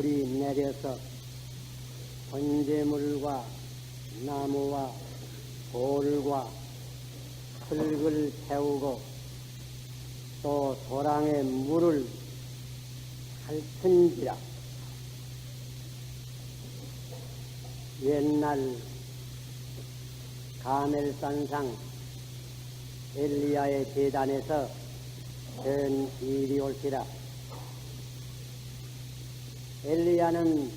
불이 내려서 번제물과 나무와 돌과 흙을 태우고 또 도랑에 물을 핥은지라. 옛날 가멜산상 엘리야의 제단에서 된 일이 올지라. 엘리야는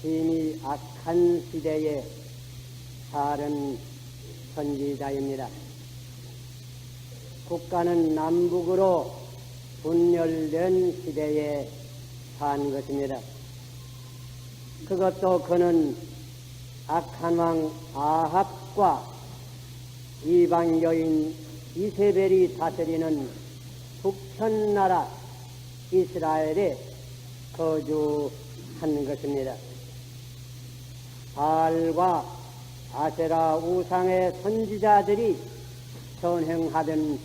심히 악한 시대에 사는 선지자입니다. 국가는 남북으로 분열된 시대에 산 것입니다. 그것도 그는 악한 왕 아합과 이방 여인 이세벨이 다스리는 북편나라 이스라엘에 거주한 것입니다. 바알과 아세라 우상의 선지자들이 전행하던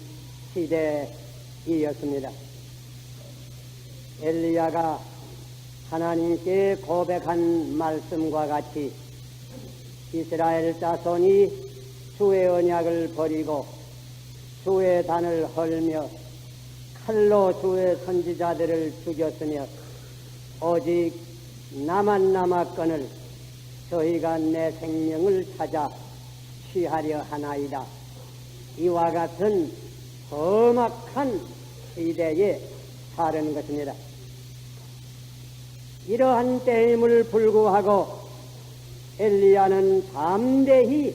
시대이었습니다. 엘리야가 하나님께 고백한 말씀과 같이 이스라엘 자손이 주의 언약을 버리고 주의 단을 헐며 칼로 주의 선지자들을 죽였으며 오직 나만 남았거늘 저희가 내 생명을 찾아 취하려 하나이다. 이와 같은 험악한 시대에 사는 것입니다. 이러한 때임을 불구하고 엘리야는 담대히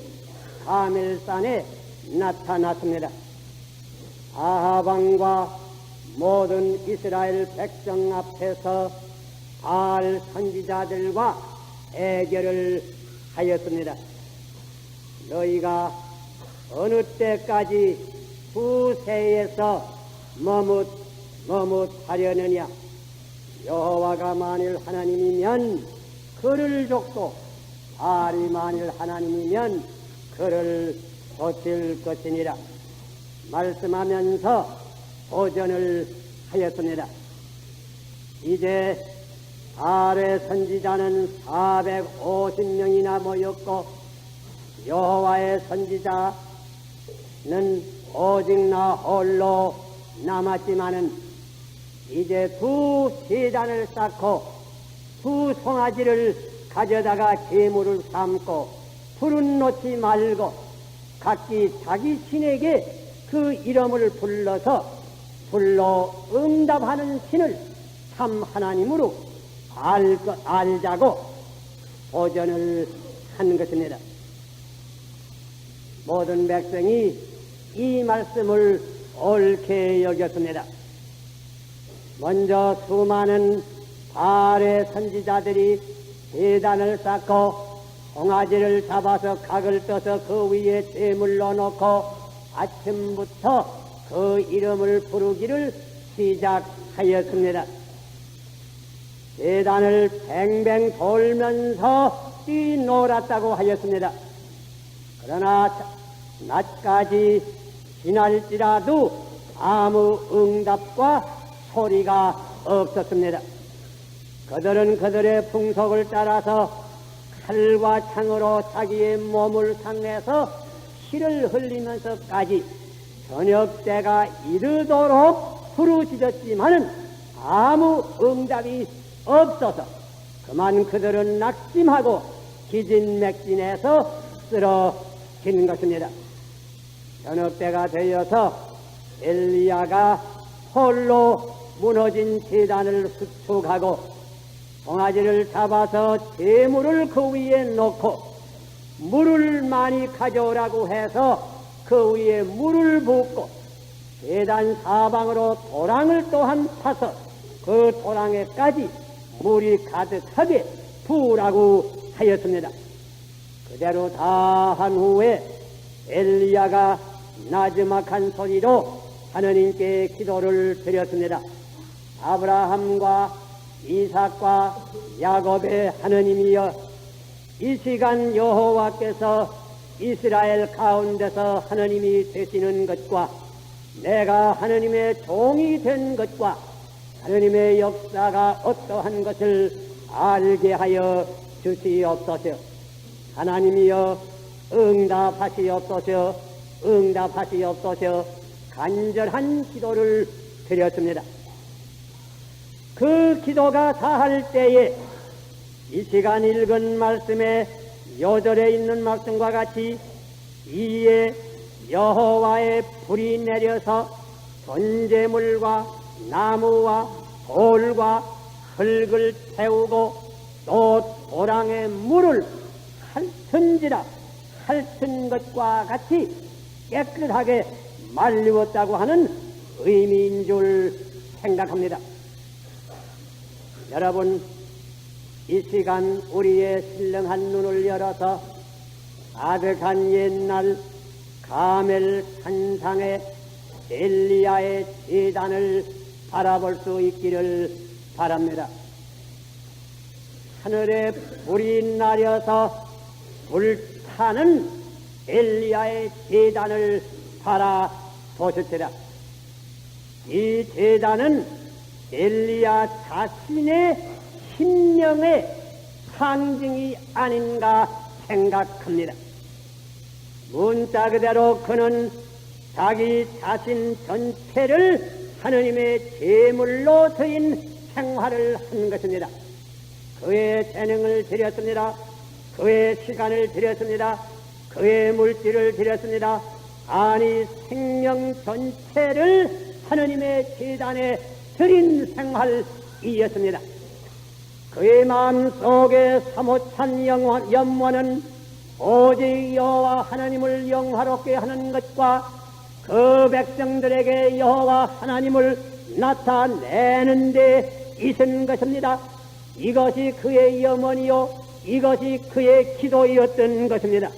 가멜산에 나타났습니다. 아합 왕과 모든 이스라엘 백성 앞에서 바알 선지자들과 애결을 하였습니다. 너희가 어느 때까지 후세에서 머뭇하려느냐. 여호와가 만일 하나님이면 그를 줬고 바알이 만일 하나님이면 그를 고칠 것이니라 말씀하면서 도전을 하였습니다. 이제 바알의 선지자는 450명이나 모였고 여호와의 선지자는 오직 나 홀로 남았지만은 이제 두 제단을 쌓고 두 송아지를 가져다가 제물을 삼고 불은 놓지 말고 각기 자기 신에게 그 이름을 불러 응답하는 신을 참 하나님으로 알자고 도전을 한 것입니다. 모든 백성이 이 말씀을 옳게 여겼습니다. 먼저 수많은 바알의 선지자들이 제단을 쌓고 송아지를 잡아서 각을 떠서 그 위에 제물로 놓고 아침부터 그 이름을 부르기를 시작하였습니다. 제단을 뱅뱅 돌면서 뛰놀았다고 하였습니다. 그러나 낮까지 지날지라도 아무 응답과 소리가 없었습니다. 그들은 그들의 풍속을 따라서 칼과 창으로 자기의 몸을 상해서 피를 흘리면서까지 저녁 때가 이르도록 부르짖었지만은 아무 응답이 없어서 그만 그들은 낙심하고 기진맥진해서 쓰러진 것입니다. 저녁 때가 되어서 엘리야가 홀로 무너진 제단을 수축하고 송아지를 잡아서 제물을 그 위에 놓고 물을 많이 가져오라고 해서 그 위에 물을 붓고 제단 사방으로 도랑을 또한 파서 그 도랑에까지 물이 가득하게 부으라고 하였습니다. 그대로 다 한 후에 엘리야가 나지막한 소리로 하느님께 기도를 드렸습니다. 아브라함과 이삭과 야곱의 하느님이여, 이 시간 여호와께서 이스라엘 가운데서 하느님이 되시는 것과 내가 하느님의 종이 된 것과 하느님의 역사가 어떠한 것을 알게 하여 주시옵소서. 하나님이여 응답하시옵소서. 응답하시옵소서. 간절한 기도를 드렸습니다. 그 기도가 다할 때에 이 시간 읽은 말씀에 요절에 있는 말씀과 같이 이에 여호와의 불이 내려서 번제물과 나무와 돌과 흙을 태우고 또 도랑의 물을 핥은지라 핥은 것과 같이 깨끗하게 말리웠다고 하는 의미인 줄 생각합니다. 여러분, 이 시간 우리의 신령한 눈을 열어서 아득한 옛날 가멜 산상의 엘리야의 제단을 바라볼 수 있기를 바랍니다. 하늘에 불이 나려서 불타는 엘리야의 제단을 바라보셨더라. 이 제단은 엘리야 자신의 신령의 상징이 아닌가 생각합니다. 문자 그대로 그는 자기 자신 전체를 하느님의 제물로 드린 생활을 한 것입니다. 그의 재능을 드렸습니다. 그의 시간을 드렸습니다. 그의 물질을 드렸습니다. 아니 생명 전체를 하느님의 제단에 드린 생활이었습니다. 그의 마음속에 사모찬 염원은 오직 여호와 하나님을 영화롭게 하는 것과 그 백성들에게 여호와 하나님을 나타내는 데 있은 것입니다. 이것이 그의 염원이요 이것이 그의 기도였던 것입니다.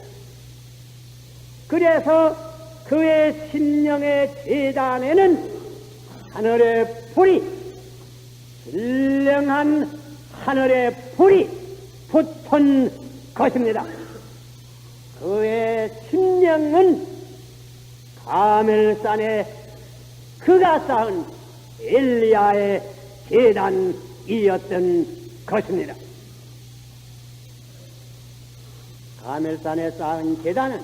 그래서 그의 심령의 제단에는 하늘의 불이, 신령한 하늘의 불이 붙은 것입니다. 그의 심령은 가멜산에 그가 쌓은 엘리야의 제단이었던 것입니다. 가멜산에 쌓은 제단은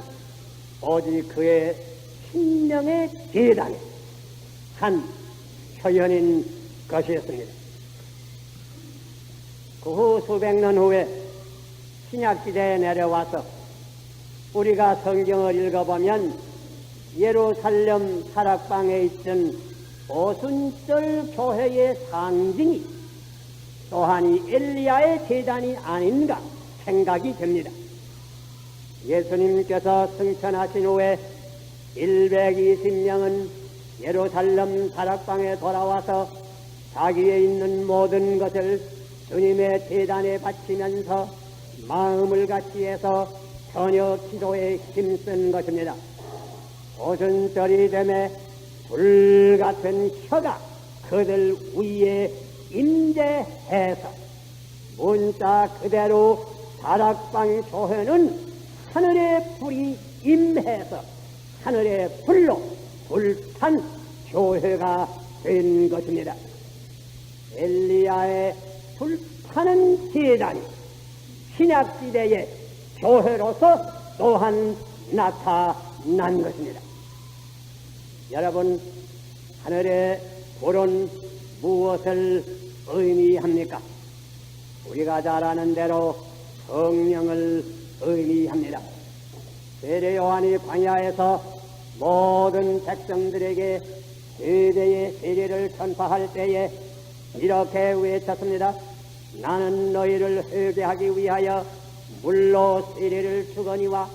오직 그의 심령의 제단의 한 표현인 것이었습니다. 그 후 수백 년 후에 신약시대에 내려와서 우리가 성경을 읽어보면 예루살렘 사락방에 있던 오순절 교회의 상징이 또한 이 엘리야의 제단이 아닌가 생각이 됩니다. 예수님께서 승천하신 후에 120명은 예루살렘 사락방에 돌아와서 자기에 있는 모든 것을 주님의 제단에 바치면서 마음을 같이해서 전혀 기도에 힘쓴 것입니다. 오순절이 되매 불같은 혀가 그들 위에 임재해서 문자 그대로 사락방 교회는 하늘의 불이 임해서 하늘의 불로 불탄 교회가 된 것입니다. 엘리야의 불타는 제단이 신약시대의 교회로서 또한 나타난 것입니다. 여러분, 하늘의 불은 무엇을 의미합니까? 우리가 잘 아는 대로 성령을 의미합니다. 세례 요한이 광야에서 모든 백성들에게 세대의 세례를 전파할 때에 이렇게 외쳤습니다. 나는 너희를 회개하기 위하여 물로 세례를 주거니와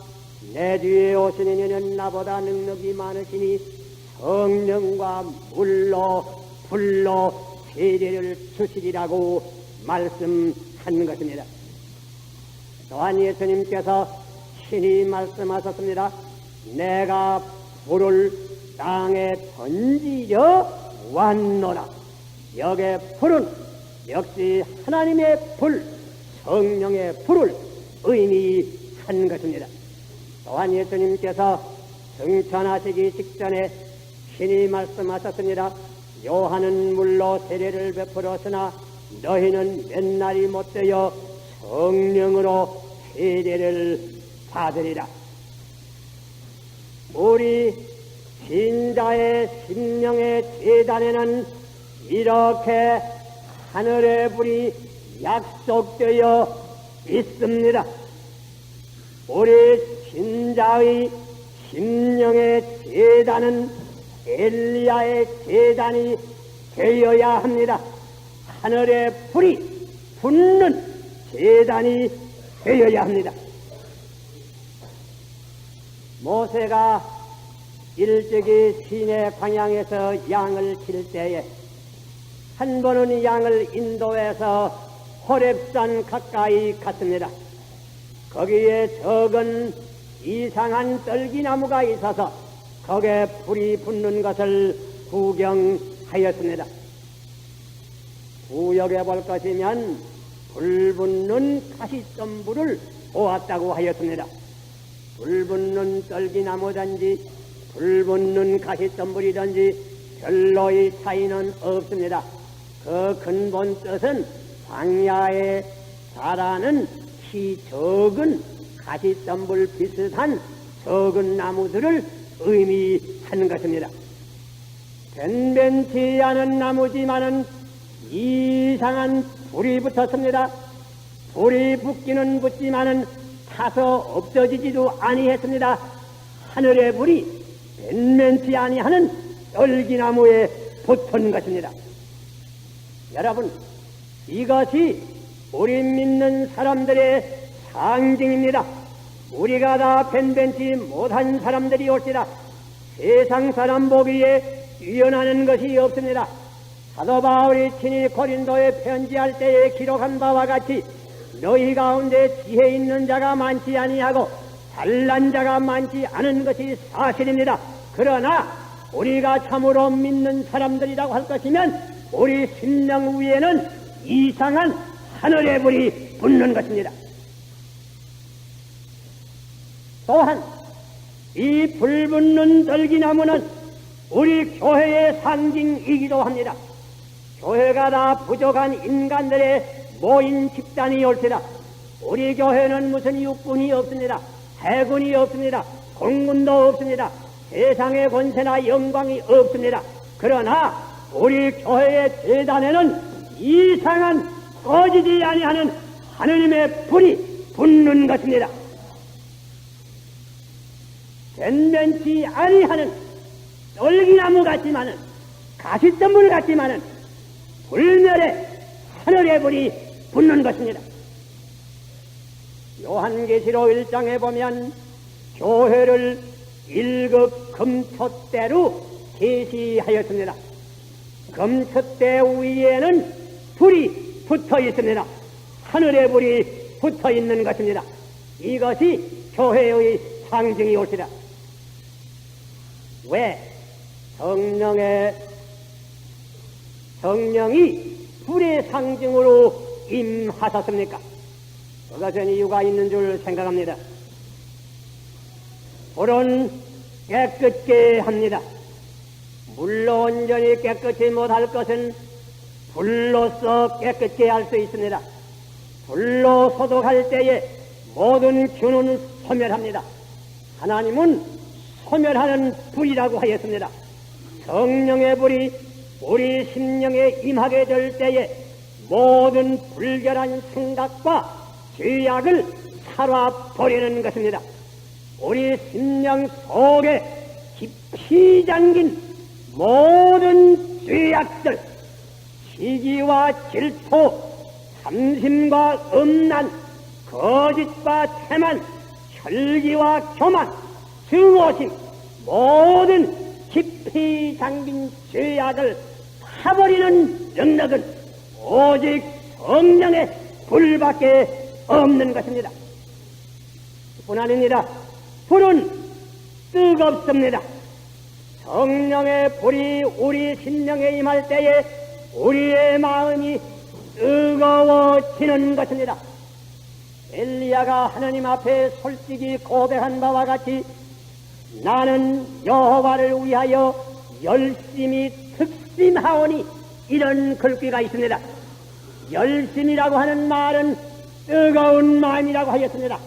내 뒤에 오시는 이는 나보다 능력이 많으시니 성령과 물로 불로 세례를 주시리라고 말씀한 것입니다. 또한 예수님께서 신이 말씀하셨습니다. 내가 불을 땅에 던지려 왔노라. 여기에 불은 역시 하나님의 불, 성령의 불을 의미한 것입니다. 또한 예수님께서 승천하시기 직전에 신이 말씀하셨습니다. 요한은 물로 세례를 베풀었으나 너희는 맨날이 못되어 성령으로 세례를 받으리라. 우리 신자의 심령의 재단에는 이렇게 하늘의 불이 약속되어 있습니다. 우리 신자의 심령의 재단은 엘리야의 재단이 되어야 합니다. 하늘의 불이 붙는 재단이 되어야 합니다. 모세가 일찍이 시내 광양에서 양을 칠 때에 한 번은 양을 인도해서 호렙산 가까이 갔습니다. 거기에 적은 이상한 떨기나무가 있어서 거기에 불이 붙는 것을 구경하였습니다. 구역해 볼 것이면 불 붙는 가시덤불을 보았다고 하였습니다. 불 붙는 떨기나무든지 불 붙는 가시덤불이든지 별로의 차이는 없습니다. 그 근본 뜻은 광야에 자라는 키 적은 가시덤불 비슷한 적은 나무들을 의미하는 것입니다. 변변치 않은 나무지만은 이상한 불이 붙었습니다. 불이 붙기는 붙지만은 타서 없어지지도 아니했습니다. 하늘의 불이 변변치 아니하는 떨기나무에 붙은 것입니다. 여러분, 이것이 우리 믿는 사람들의 상징입니다. 우리가 다 변변치 못한 사람들이 올지라 세상 사람 보기에 뛰어나는 것이 없습니다. 사도 바울이 친히 고린도에 편지할 때에 기록한 바와 같이 너희 가운데 지혜 있는 자가 많지 아니하고 잘난 자가 많지 않은 것이 사실입니다. 그러나 우리가 참으로 믿는 사람들이라고 할 것이면 우리 심령 위에는 이상한 하늘의 불이 붙는 것입니다. 또한 이 불 붙는 떨기나무는 우리 교회의 상징이기도 합니다. 교회가 다 부족한 인간들의 모인 집단이 올지라 우리 교회는 무슨 육군이 없습니다. 해군이 없습니다. 공군도 없습니다. 세상의 권세나 영광이 없습니다. 그러나 우리 교회의 재단에는 이상한 꺼지지 아니하는 하느님의 불이 붙는 것입니다. 변변치 아니하는 떨기나무 같지만은 가시덤불 같지만은 불멸의 하늘의 불이 붙는 것입니다. 요한계시록 1장에 보면 교회를 1급 금촛대로 계시하였습니다. 금촛대 위에는 불이 붙어 있습니다. 하늘의 불이 붙어 있는 것입니다. 이것이 교회의 상징이 올시라. 왜 성령이 불의 상징으로 임하셨습니까? 그것은 이유가 있는 줄 생각합니다. 불은 깨끗게 합니다. 물로 온전히 깨끗이 못할 것은 불로서 깨끗게 할 수 있습니다. 불로 소독할 때에 모든 균은 소멸합니다. 하나님은 소멸하는 불이라고 하였습니다. 성령의 불이 우리 심령에 임하게 될 때에 모든 불결한 생각과 죄악을 살아버리는 것입니다. 우리 심령 속에 깊이 잠긴 모든 죄악들, 시기와 질투, 삼심과 음란, 거짓과 태만, 혈기와 교만, 증오심, 모든 깊이 잠긴 죄악을 파버리는 능력은 오직 성령의 불밖에 없는 것입니다. 뿐 아닙니다. 불은 뜨겁습니다. 성령의 불이 우리 심령에 임할 때에 우리의 마음이 뜨거워지는 것입니다. 엘리야가 하나님 앞에 솔직히 고백한 바와 같이 나는 여호와를 위하여 열심히 특심하오니 이런 글귀가 있습니다. 열심이라고 하는 말은 뜨거운 마음이라고 하였습니다.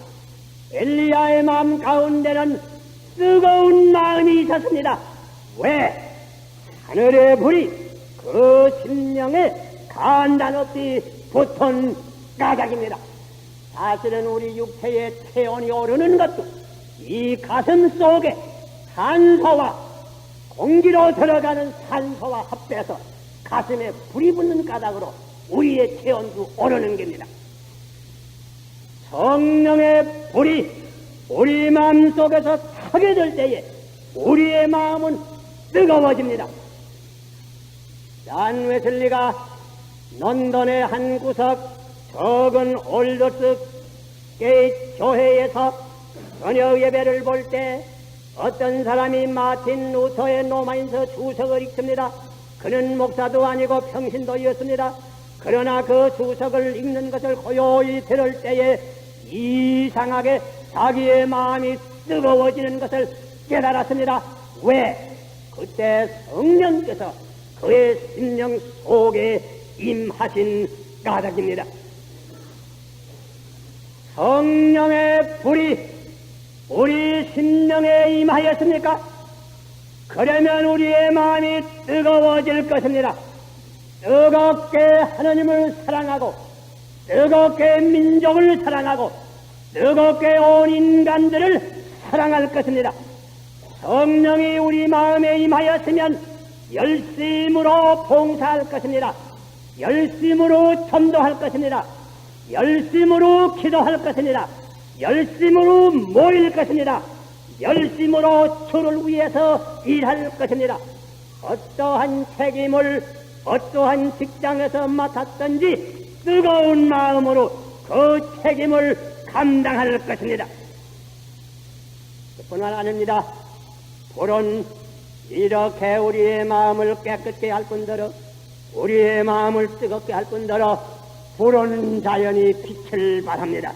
엘리야의 마음 가운데는 뜨거운 마음이 있었습니다. 왜? 하늘의 불이 그 심령에 간단없이 붙은 까닭입니다. 사실은 우리 육체의 체온이 오르는 것도 이 가슴 속에 산소와 공기로 들어가는 산소와 합해서 가슴에 불이 붙는 까닭으로 우리의 체온도 오르는 겁니다. 성령의 불이 우리 마음 속에서 타게 될 때에 우리의 마음은 뜨거워집니다. 잔 웨슬리가 런던의 한 구석 적은 올더스 게이트 교회에서 저녁 예배를 볼 때 어떤 사람이 마틴 루터의 로마인서 주석을 읽습니다. 그는 목사도 아니고 평신도였습니다. 그러나 그 주석을 읽는 것을 고요히 들을 때에 이상하게 자기의 마음이 뜨거워지는 것을 깨달았습니다. 왜? 그때 성령께서 그의 심령 속에 임하신 까닭입니다. 성령의 불이 우리 심령에 임하였습니까? 그러면 우리의 마음이 뜨거워질 것입니다. 뜨겁게 하나님을 사랑하고 뜨겁게 민족을 사랑하고 뜨겁게 온 인간들을 사랑할 것입니다. 성령이 우리 마음에 임하였으면 열심으로 봉사할 것입니다. 열심으로 전도할 것입니다. 열심으로 기도할 것입니다. 열심으로 모일 것입니다. 열심으로 주를 위해서 일할 것입니다. 어떠한 책임을 어떠한 직장에서 맡았든지 뜨거운 마음으로 그 책임을 감당할 것입니다. 뿐만 아닙니다. 불은 이렇게 우리의 마음을 깨끗게 할 뿐더러 우리의 마음을 뜨겁게 할 뿐더러 불은 자연히 빛을 발합니다.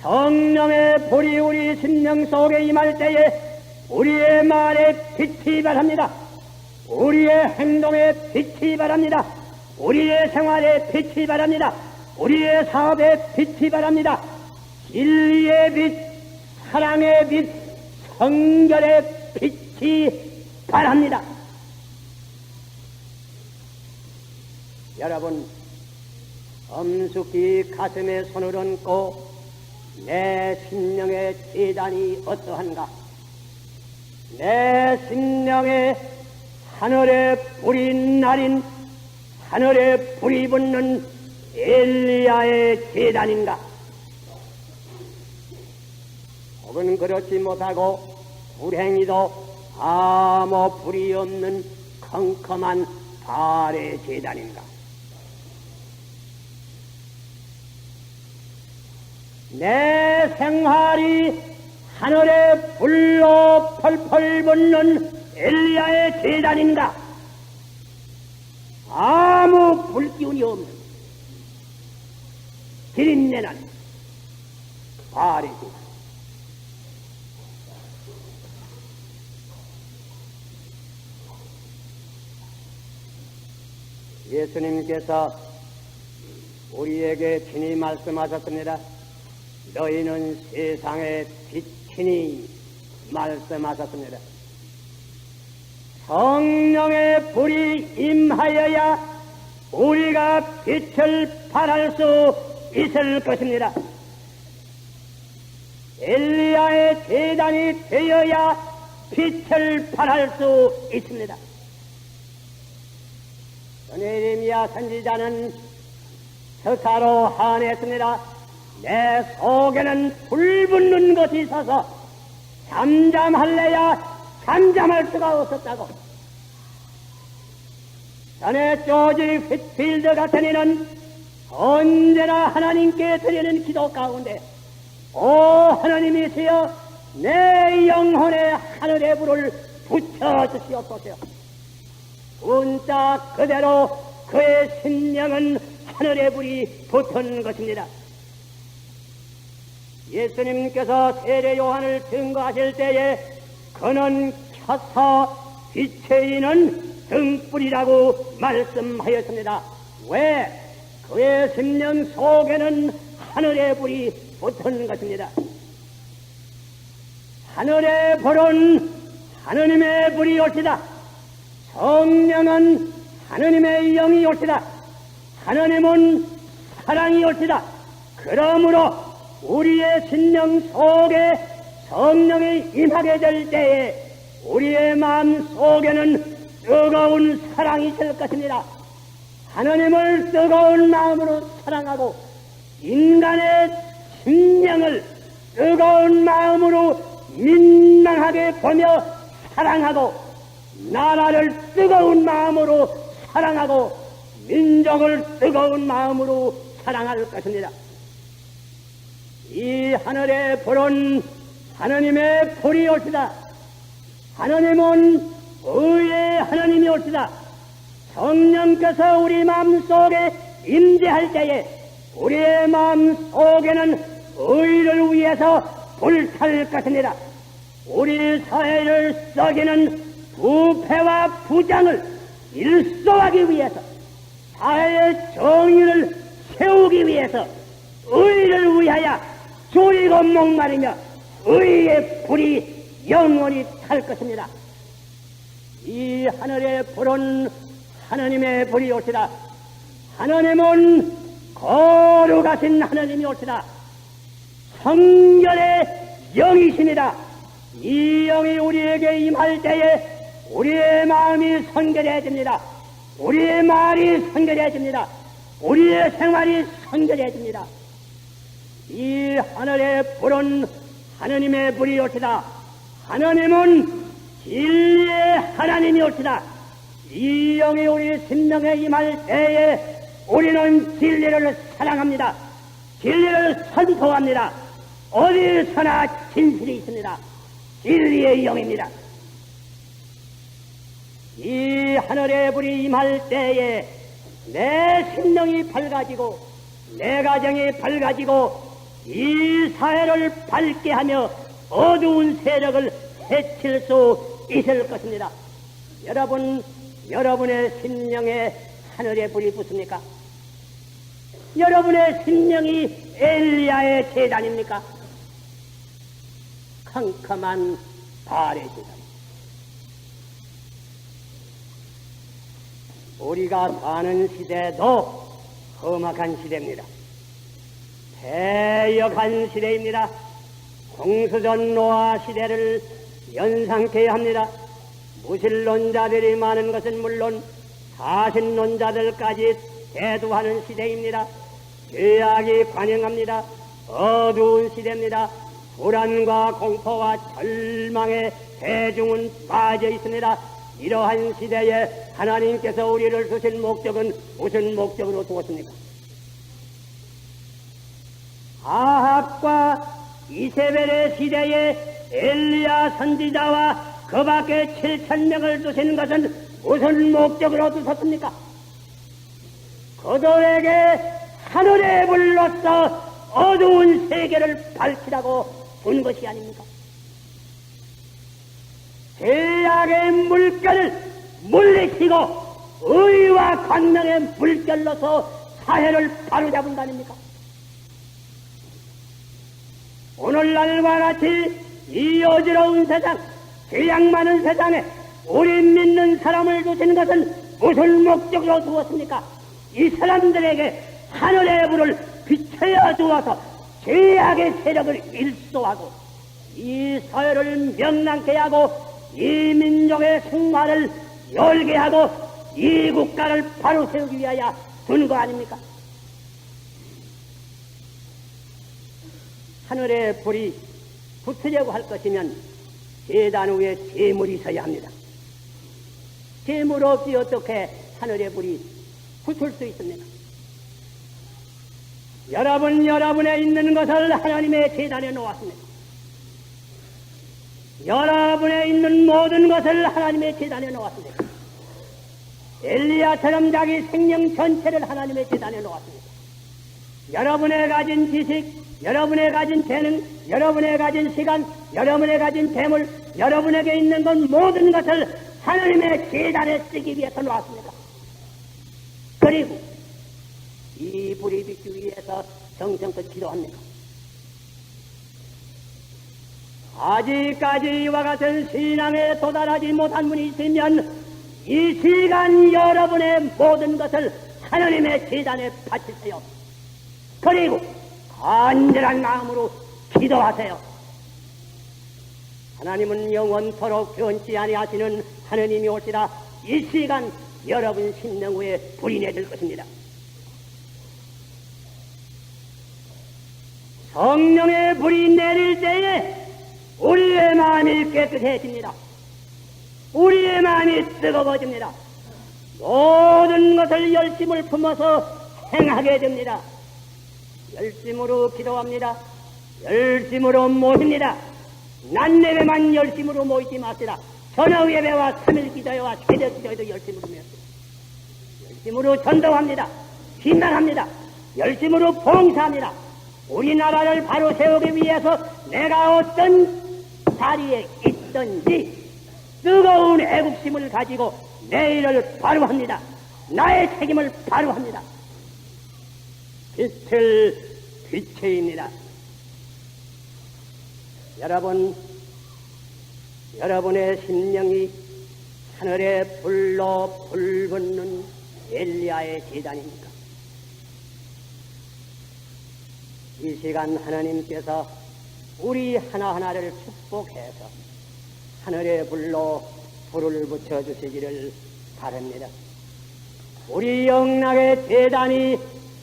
성령의 불이 우리 심령 속에 임할 때에 우리의 말에 빛이 발합니다. 우리의 행동에 빛이 발합니다. 우리의 생활에 빛이 발합니다. 우리의 사업에 빛이 발합니다. 진리의 빛, 사랑의 빛, 성결의 빛이 발합니다. 여러분, 엄숙히 가슴에 손을 얹고 내 심령의 재단이 어떠한가? 내 심령에 하늘에 불이 날인 하늘에 불이 붙는 엘리야의 재단인가? 혹은 그렇지 못하고 불행히도 아무 불이 없는 컴컴한 발의 재단인가? 내 생활이 하늘에 불로 펄펄 붙는 엘리야의 재단인가? 아무 불기운이 없는 비린내난 발의 재단. 예수님께서 우리에게 친히 말씀하셨습니다. 너희는 세상의 빛이니 말씀하셨습니다. 성령의 불이 임하여야 우리가 빛을 발할 수 있을 것입니다. 엘리야의 재단이 되어야 빛을 발할 수 있습니다. 예레미야 선지자는 서사로 한했습니다. 내 속에는 불 붙는 것이 있어서 잠잠할래야 잠잠할 수가 없었다고. 전에 조지 휘트필드 같은 이는 언제나 하나님께 드리는 기도 가운데 오 하나님이시여 내 영혼에 하늘의 불을 붙여주시옵소서. 문자 그대로 그의 심령은 하늘의 불이 붙은 것입니다. 예수님께서 세례 요한을 증거하실 때에 그는 켜서 빛의 인은 등불이라고 말씀하였습니다. 왜? 그의 심령 속에는 하늘의 불이 붙은 것입니다. 하늘의 불은 하느님의 불이 올시다. 성령은 하느님의 영이 올시다. 하느님은 사랑이 올시다. 그러므로 우리의 심령 속에 성령이 임하게 될 때에 우리의 마음 속에는 뜨거운 사랑이 있을 것입니다. 하느님을 뜨거운 마음으로 사랑하고 인간의 심령을 뜨거운 마음으로 민망하게 보며 사랑하고 나라를 뜨거운 마음으로 사랑하고 민족을 뜨거운 마음으로 사랑할 것입니다. 이 하늘의 불은 하느님의 불이 올시다. 하느님은 의의 하느님이 올시다. 성령께서 우리 마음속에 임재할 때에 우리의 마음속에는 의를 위해서 불탈 것입니다. 우리 사회를 썩이는 부패와 부장을 일소하기 위해서 사회의 정의를 세우기 위해서 의를 위하여 졸이고 목마르며 의의 불이 영원히 탈 것입니다. 이 하늘의 불은 하느님의 불이 올시다. 하느님은 거룩하신 하느님이 올시다. 성결의 영이십니다. 이 영이 우리에게 임할 때에 우리의 마음이 성결해집니다. 우리의 말이 성결해집니다. 우리의 생활이 성결해집니다. 이 하늘의 불은 하느님의 불이 올시다. 하느님은 진리의 하나님이 올시다. 이 영이 우리 심령에 임할 때에 우리는 진리를 사랑합니다. 진리를 선포합니다. 어디서나 진실이 있습니다. 진리의 영입니다. 이 하늘의 불이 임할 때에 내 심령이 밝아지고 내 가정이 밝아지고 이 사회를 밝게 하며 어두운 세력을 해칠 수 있을 것입니다. 여러분의 심령에 하늘의 불이 붙습니까? 여러분의 심령이 엘리야의 제단입니까? 캄캄한 바알의 제단. 우리가 사는 시대도 험악한 시대입니다. 패역한 시대입니다. 공수전 노아 시대를 연상케 합니다. 무신론자들이 많은 것은 물론 사신론자들까지 대두하는 시대입니다. 죄악이 관영합니다. 어두운 시대입니다. 불안과 공포와 절망에 대중은 빠져 있습니다. 이러한 시대에 하나님께서 우리를 주신 목적은 무슨 목적으로 두었습니까? 아합과 이세벨의 시대에 엘리야 선지자와 그 밖에 7,000명을 두신 것은 무슨 목적으로 두셨습니까? 그들에게 하늘의 불로서 어두운 세계를 밝히라고 준 것이 아닙니까? 죄악의 물결을 물리치고 의와 광명의 물결로서 사회를 바로잡은 거 아닙니까? 오늘날과 같이 이 어지러운 세상, 죄악 많은 세상에 우리 믿는 사람을 두시는 것은 무슨 목적으로 두었습니까? 이 사람들에게 하늘의 불을 비춰 주어서 죄악의 세력을 일소하고 이 사회를 명랑케 하고 이 민족의 생활을 열게 하고 이 국가를 바로 세우기 위하여 둔 거 아닙니까? 하늘의 불이 붙으려고 할 것이면 제단 위에 재물이 있어야 합니다. 재물 없이 어떻게 하늘의 불이 붙을 수 있습니까? 여러분에 있는 것을 하나님의 제단에 놓았습니다. 여러분에 있는 모든 것을 하나님의 제단에 놓았습니다. 엘리야처럼 자기 생명 전체를 하나님의 제단에 놓았습니다. 여러분의 가진 지식, 여러분의 가진 재능, 여러분의 가진 시간, 여러분의 가진 재물, 여러분에게 있는 것 모든 것을 하나님의 제단에 쓰기 위해서 놓았습니다. 그리고 이 불이 비추기 위해서 정성껏 기도합니다. 아직까지 이와 같은 신앙에 도달하지 못한 분이 있으면 이 시간 여러분의 모든 것을 하나님의 제단에 바치세요. 그리고 간절한 마음으로 기도하세요. 하나님은 영원토록 변치 아니하시는 하느님이 오시라. 이 시간 여러분 심령 후에 불이 내릴 것입니다. 성령의 불이 내릴 때에 우리의 마음이 깨끗해집니다. 우리의 마음이 뜨거워집니다. 모든 것을 열심을 품어서 행하게 됩니다. 열심으로 기도합니다. 열심으로 모십니다. 낮예배만 열심으로 모이지 마시라. 저녁 예배와 3일 기도회와 새벽 기도회도 열심으로 모였습니다. 열심으로 전도합니다. 비난합니다. 열심으로 봉사합니다. 우리나라를 바로 세우기 위해서 내가 어떤 자리에 있든지 뜨거운 애국심을 가지고 내 일을 바로 합니다. 나의 책임을 바로 합니다. 빛을 빛체입니다. 여러분의 심령이 하늘의 불로 불붙는 엘리야의 제단입니까? 이 시간 하나님께서 우리 하나하나를 축복해서 하늘의 불로 불을 붙여주시기를 바랍니다. 우리 영락의 제단이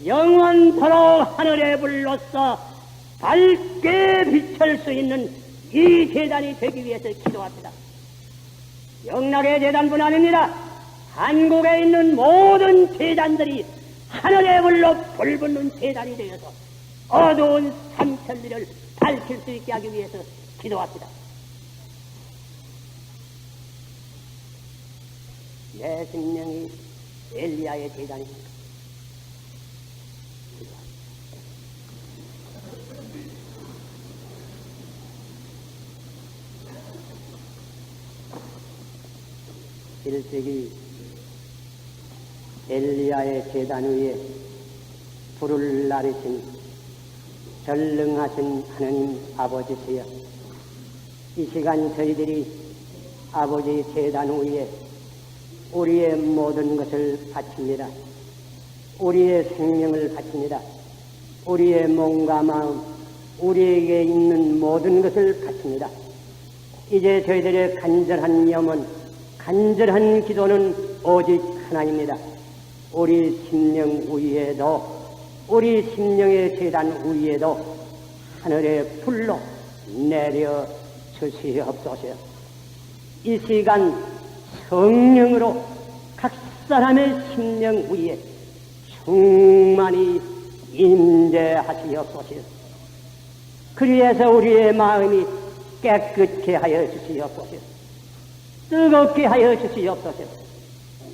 영원토록 하늘의 불로서 밝게 비칠 수 있는 이 제단이 되기 위해서 기도합니다. 영락의 제단뿐 아닙니다. 한국에 있는 모든 제단들이 하늘의 불로 불붙는 제단이 되어서 어두운 삼천리를 밝힐 수 있게 하기 위해서 기도합니다. 내 심령이 엘리야의 제단입니다. 일찍이 엘리야의 제단 위에 불을 나르신 전능하신 하느님 아버지시여, 이 시간 저희들이 아버지 제단 위에 우리의 모든 것을 바칩니다. 우리의 생명을 바칩니다. 우리의 몸과 마음, 우리에게 있는 모든 것을 바칩니다. 이제 저희들의 간절한 염원, 간절한 기도는 오직 하나입니다. 우리 심령 위에도, 우리 심령의 제단 위에도 하늘의 불로 내려 주시옵소서. 이 시간 성령으로 각 사람의 심령 위에 충만히 임재하시옵소서. 그리해서 우리의 마음이 깨끗게 하여 주시옵소서. 뜨겁게 하여 주시옵소서.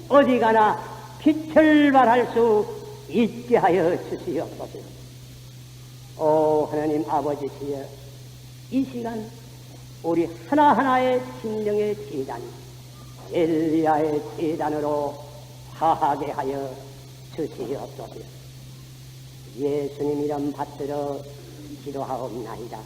어디 가나 빛을 발할 수 있게 하여 주시옵소서. 오 하나님 아버지시여, 이 시간 우리 하나하나의 심령의 제단, 엘리야의 제단으로 화하게 하여 주시옵소서. 예수님 이름 받들어 기도하옵나이다.